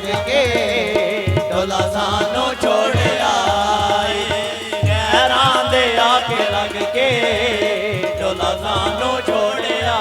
लग के डोला सानू छोड़िया गैरां दे आके लग के डोला सानू छोड़िया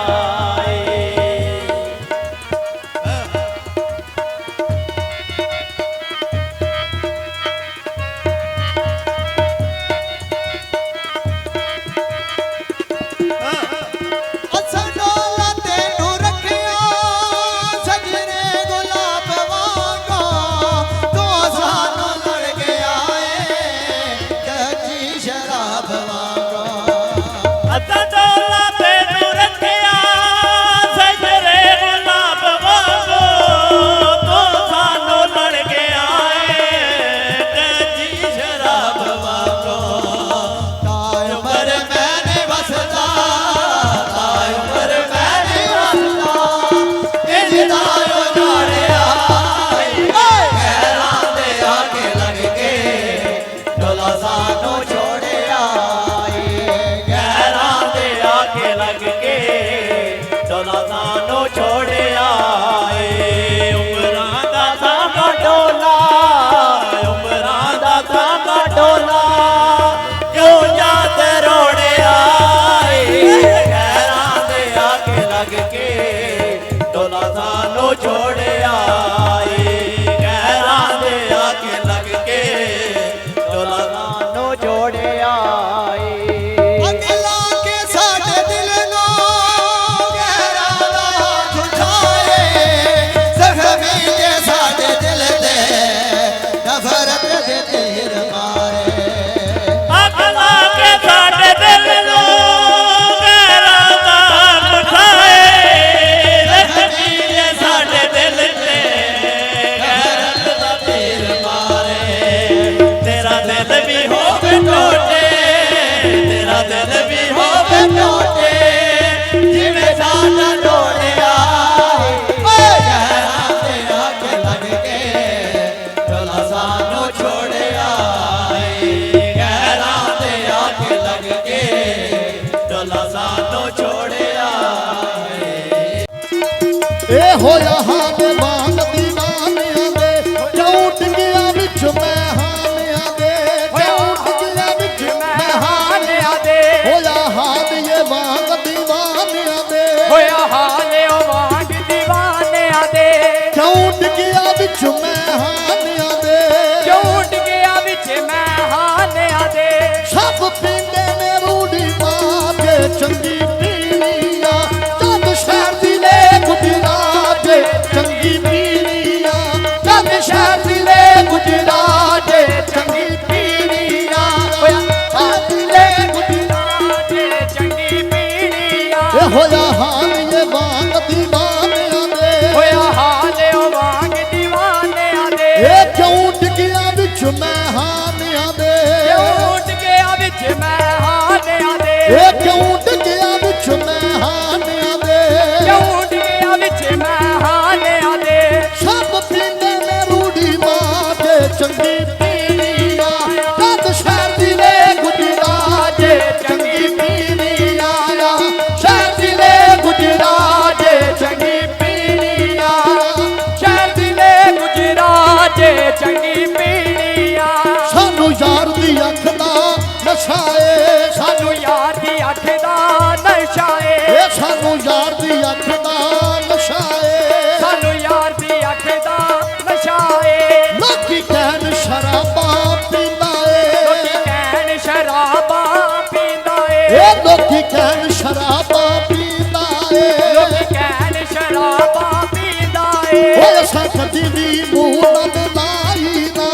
होया हाथ बांग दीवानियां दे चौट गया विच मैं हानियां दे चौट गया विच मैं हानियां दे होया हाथ ये बांग दीवानियां दे होया हाथ ओ बांग दीवानियां दे चौट गया विच मैं हानियां दे चौट गया विच मैं हानियां दे सब पींदे ने रूड़ी मां के चंगी पीनियां जद शहर दी ले गुजरा चंगी पीनिया जद शहर दिले गुजरात चंगी पीनिया होया दिले गुजरात चंगी पीनिया होया हाल ये बांग दीवानियां दे होया हाल ओ बांग दीवानियां दे क्यों टिकिया विच मैं हानियां दे क्यों टिकिया विच मैं हानियां दे क्यों टिकिया विच मैं हानियां दे क्यों टिकिया विच मैं सब पींदे ने रूड़ी मां के चंगी पीनिया जद शहर दिले गुजरात चंगी पीनिया शहर दिले गुजरात चंगी पीनिया शहर दिले गुजरात चंगी पीनिया सानू यार दी अख दा नशा ए सानू यार दी अख दा नशा ए सानू यार दी अख दा नशा ए सानू यार दी अख दा नशा ए लोकी कहन शराबा पींदा ए लोकी कहन शराबा पींदा ए लोकी कहन शराबा पींदा ए लोकी कहन शराबा पींदा ए ओए सकदी दी मूल लाई ना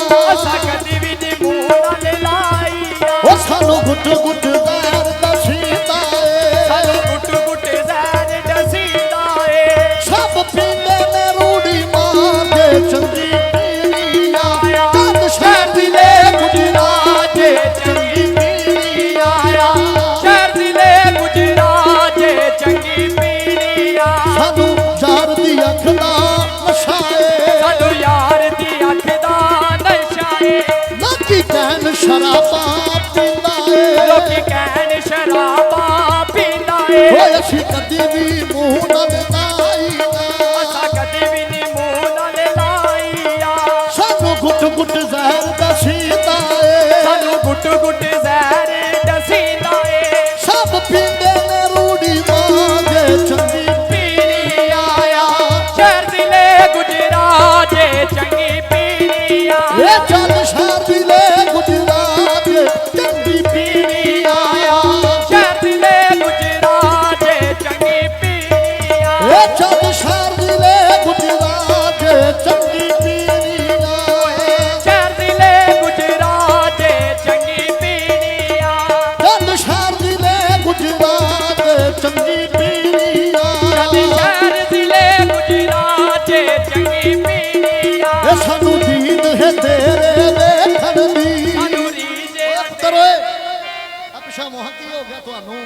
सकदी भी दी मूल लाई ओ सानू गुट गुट ज़हर दसींदा ए सानू गुट गुट ज़हर दसींदा ए सब पींदे ने रूड़ी मां के चंगी पीनिया जद शहर दिले गुजरात चंगी पीनिया शहर दिले गुजरात चंगी पीनिया सानू यार दी अख दा नशा ए सानू यार ਗੁੱਟ ਜ਼ਹਿਰ ਡਸੀਂਦਾ ਏ ਸਭ ਪੀਂਦੇ ਨੇ ਰੂੜੀ ਮਾਂ ਦੇ ਚੰਗੀ ਪੀਣੀ ਆਇਆ ਸ਼ਹਿਰ ਜ਼ਿਲ੍ਹੇ ਗੁਜਰਾਤ ਦੇ ਚੰਗੀ ਪੀਣੀ ਆਇਆ ਇਹ ਚੱਲ ਸ਼ਹਿਰ ਜ਼ਿਲ੍ਹੇ ਗੁਜਰਾਤ ਦੇ ਚੰਗੀ ਪੀਣੀ ਆਇਆ ਸ਼ਹਿਰ ਜ਼ਿਲ੍ਹੇ ਗੁਜਰਾਤ ਦੇ ਚੰਗੀ ਪੀਣੀ ਆਇਆ ਇਹ ਚੱਲ ਸ਼ਹਿਰ ਜ਼ਿਲ੍ਹੇ ਗੁਜਰਾਤ ਦੇ ਚੰਗੀ ਪੀਣੀ ਆਇਆ ਸ਼ਹਿਰ ਜ਼ਿਲ੍ਹੇ ਗੁਜਰਾਤ ਦੇ ਚੰਗੀ ਪੀਣੀ ਆਇਆ ਚੱਲ ਸ਼ਹਿਰ ਜ਼ਿਲ੍ਹੇ ਗੁਜਰਾਤ ਦੇ ਚੰਗੀ ਪੀਣੀ ਕਦੀ ਆਇਆ ਸ਼ਹਿਰ ਜ਼ਿਲ੍ਹੇ ਗੁਜਰਾਤ ਦੇ ਚੰਗੀ ਪੀਣੀ ਆਇਆ ਇਹ ਸਾਨੂੰ ਦੀਨ ਹੈ ਤੇਰੇ ਵੇਖਣ ਦੀ ਅਨੂਰੀ ਜੇ ਤਰੋਏ ਆ ਪਿਛਾ ਮੋਹ ਕੀ ਹੋ ਗਿਆ ਤੁਹਾਨੂੰ